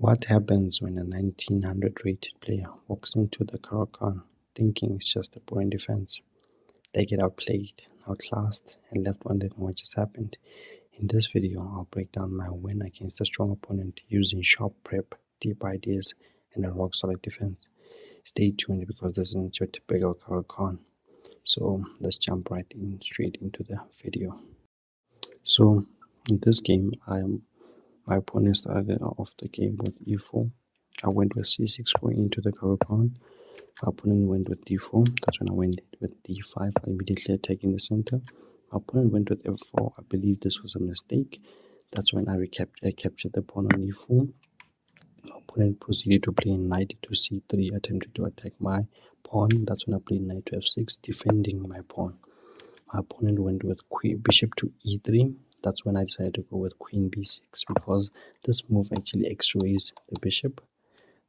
What happens when a 1900 rated player walks into the Caro-Kann thinking it's just a boring defense? They get outplayed, outclassed, and left wondering what just happened. In this video, I'll break down my win against a strong opponent using sharp prep, deep ideas, and a rock-solid defense. Stay tuned because this isn't your typical Caro-Kann. So let's jump straight into the video. So in this game, my opponent started off the game with e4. I went with c6 going into the Caro-Kann. My opponent went with d4. That's when I went with d5, immediately attacking the center. My opponent went with f4. I believe this was a mistake. That's when I captured the pawn on e4. My opponent proceeded to play knight to c3, attempting to attack my pawn. That's when I played knight to f6, defending my pawn. My opponent went with bishop to e3. That's when I decided to go with queen b6 because this move actually x-rays the bishop,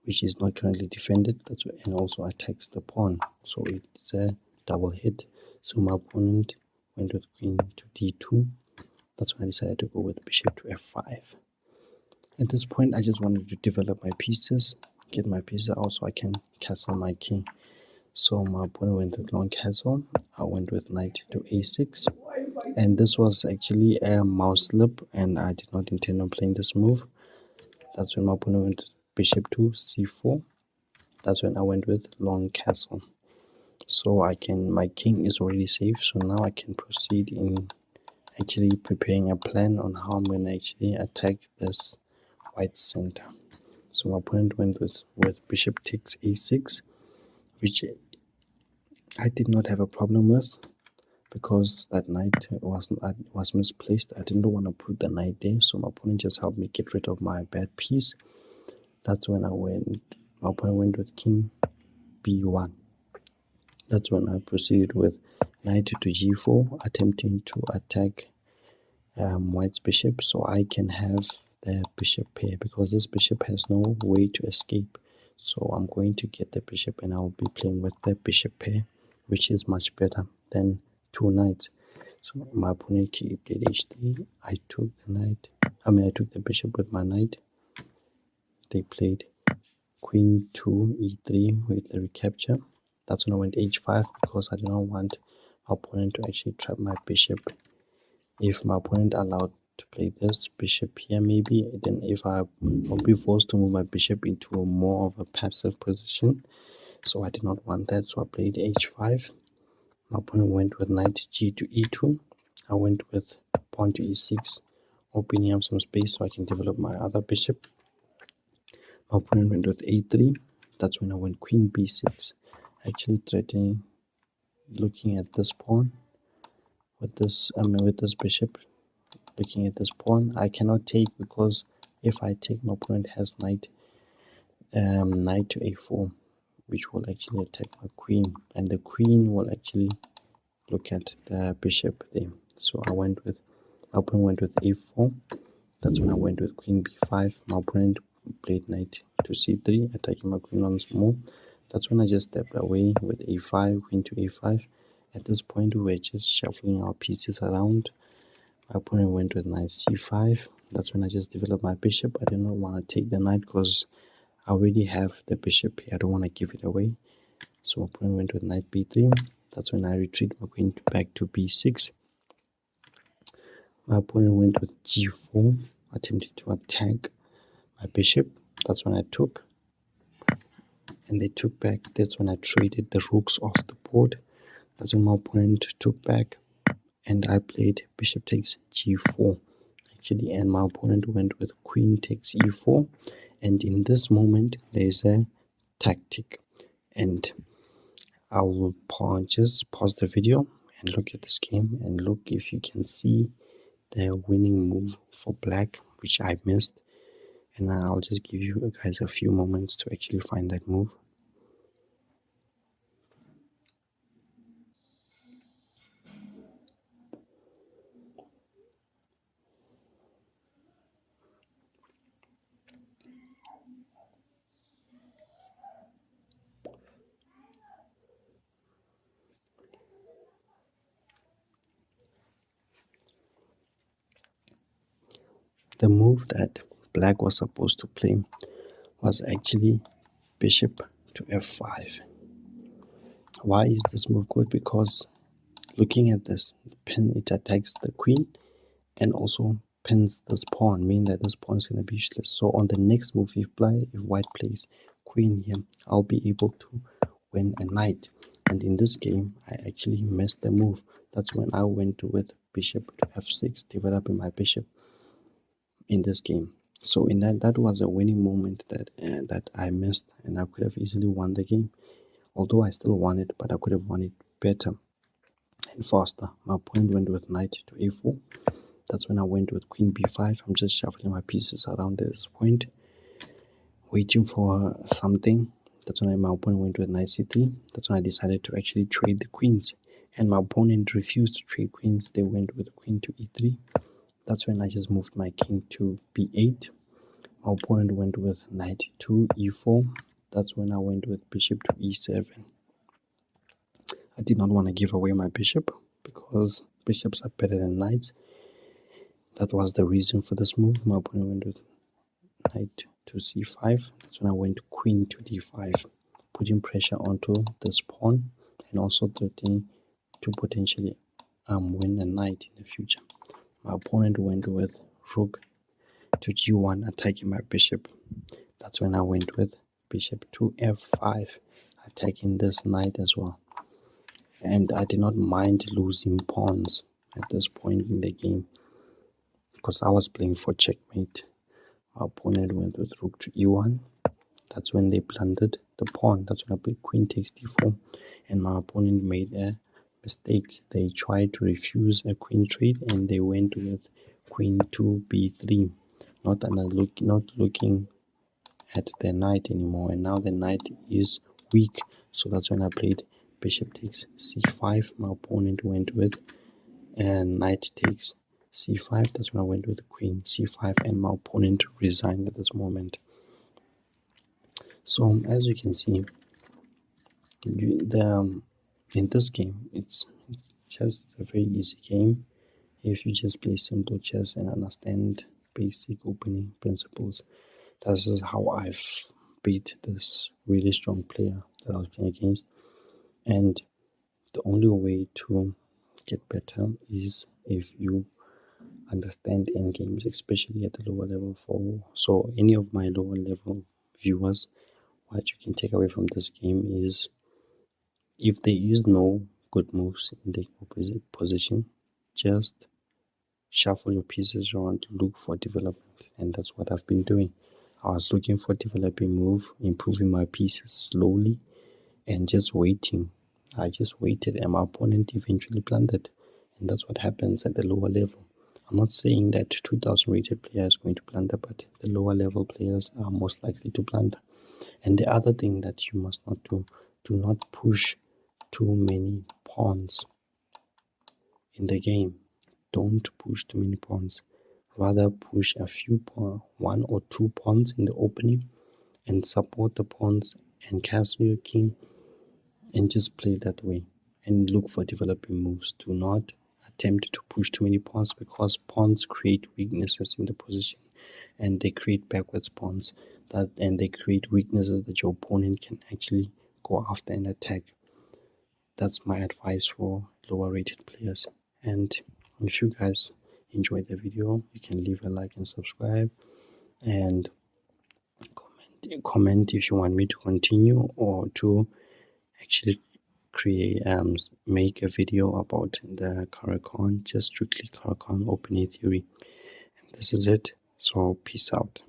which is not currently defended. That's why, and also attacks the pawn. So it's a double hit. So my opponent went with queen to d2. That's when I decided to go with bishop to f5. At this point, I just wanted to develop my pieces, get my pieces out so I can castle my king. So my opponent went with long castle. I went with knight to a6. And this was actually a mouse slip, and I did not intend on playing this move. That's when my opponent went bishop to c4. That's when I went with long castle. So my king is already safe. So now I can proceed in actually preparing a plan on how I'm going to actually attack this white center. So my opponent went with bishop takes a6, which I did not have a problem with, because that knight was misplaced. I didn't want to put the knight there, so my opponent just helped me get rid of my bad piece. That's when my opponent went with king b1. That's when I proceeded with knight to g4, attempting to attack white's bishop so I can have the bishop pair, because this bishop has no way to escape. So I'm going to get the bishop and I'll be playing with the bishop pair, which is much better than two knights. So my opponent played h3. I took the bishop with my knight. They played queen to e3 with the recapture. That's when I went h5 because I did not want my opponent to actually trap my bishop. If my opponent allowed to play this bishop here, maybe, then if I will be forced to move my bishop into a more of a passive position. So I did not want that, so I played h5. My opponent went with knight g to e2. I went with pawn to e6, opening up some space so I can develop my other bishop. My opponent went with a3. That's when I went queen b6, actually threatening, looking at this pawn with this bishop. Looking at this pawn, I cannot take, because if I take, my opponent has knight to a4, which will actually attack my queen, and the queen will actually look at the bishop there. So my opponent went with a4. That's when I went with queen b5. My opponent played knight to c3, attacking my queen once more. That's when I just stepped away with a5, queen to a5. At this point, we were just shuffling our pieces around. My opponent went with knight c5. That's when I just developed my bishop. I did not want to take the knight because I already have the bishop here. I don't want to give it away. So my opponent went with knight b3. That's when I retreat my queen back to b6. My opponent went with g4, attempting to attack my bishop. That's when I took, and they took back. That's when I traded the rooks off the board. That's when my opponent took back, and I played bishop takes g4 actually, and my opponent went with queen takes e4. And in this moment, there's a tactic, and I will just pause the video and look at this game and look if you can see the winning move for black, which I missed, and I'll just give you guys a few moments to actually find that move. The move that black was supposed to play was actually bishop to f5. Why is this move good? Because looking at this pin, it attacks the queen and also pins this pawn, meaning that this pawn is going to be useless. So on the next move, if white plays queen here, I'll be able to win a knight. And in this game, I actually missed the move. That's when I went with bishop to f6, developing my bishop in this game. So in that was a winning moment that I missed, and I could have easily won the game. Although I still won it, but I could have won it better and faster. My opponent went with knight to a4. That's when I went with queen b5. I'm just shuffling my pieces around this point, waiting for something. That's when my opponent went with knight c3. That's when I decided to actually trade the queens. And my opponent refused to trade queens. They went with queen to e3. That's when I just moved my king to b8. My opponent went with knight to e4. That's when I went with bishop to e7. I did not want to give away my bishop because bishops are better than knights. That was the reason for this move. My opponent went with knight to c5. That's when I went queen to d5, putting pressure onto this pawn and also threatening to potentially win a knight in the future. My opponent went with rook to g1, attacking my bishop. That's when I went with bishop to f5, attacking this knight as well. And I did not mind losing pawns at this point in the game because I was playing for checkmate. My opponent went with rook to e1. That's when they planted the pawn. That's when I played queen takes d4. And my opponent made a mistake. They tried to refuse a queen trade and they went with queen to b3. Not looking at the knight anymore. And now the knight is weak. So that's when I played bishop takes c5. My opponent went with knight takes c5. That's when I went with queen c5, and my opponent resigned at this moment. So as you can see, in this game, it's just a very easy game if you just play simple chess and understand basic opening principles. This is how I've beat this really strong player that I was playing against. And the only way to get better is if you understand endgames, especially at the lower level. So any of my lower level viewers, what you can take away from this game is if there is no good moves in the opposite position, just shuffle your pieces around, look for development, and that's what I've been doing. I was looking for developing move, improving my pieces slowly, and just waiting. I just waited, and my opponent eventually planted, and that's what happens at the lower level. I'm not saying that 2000 rated player is going to plunder, but the lower level players are most likely to plunder. And the other thing that you must not do not push too many pawns in the game. Don't push too many pawns. Rather push a few one or two pawns in the opening and support the pawns and castle your king and just play that way and look for developing moves. Do not attempt to push too many pawns because pawns create weaknesses in the position and they create backwards pawns and they create weaknesses that your opponent can actually go after and attack. That's my advice for lower rated players. And if you guys enjoyed the video, you can leave a like and subscribe and comment if you want me to continue or to actually make a video about the Caro-Kann, just strictly Caro-Kann opening theory. And this is it. So peace out.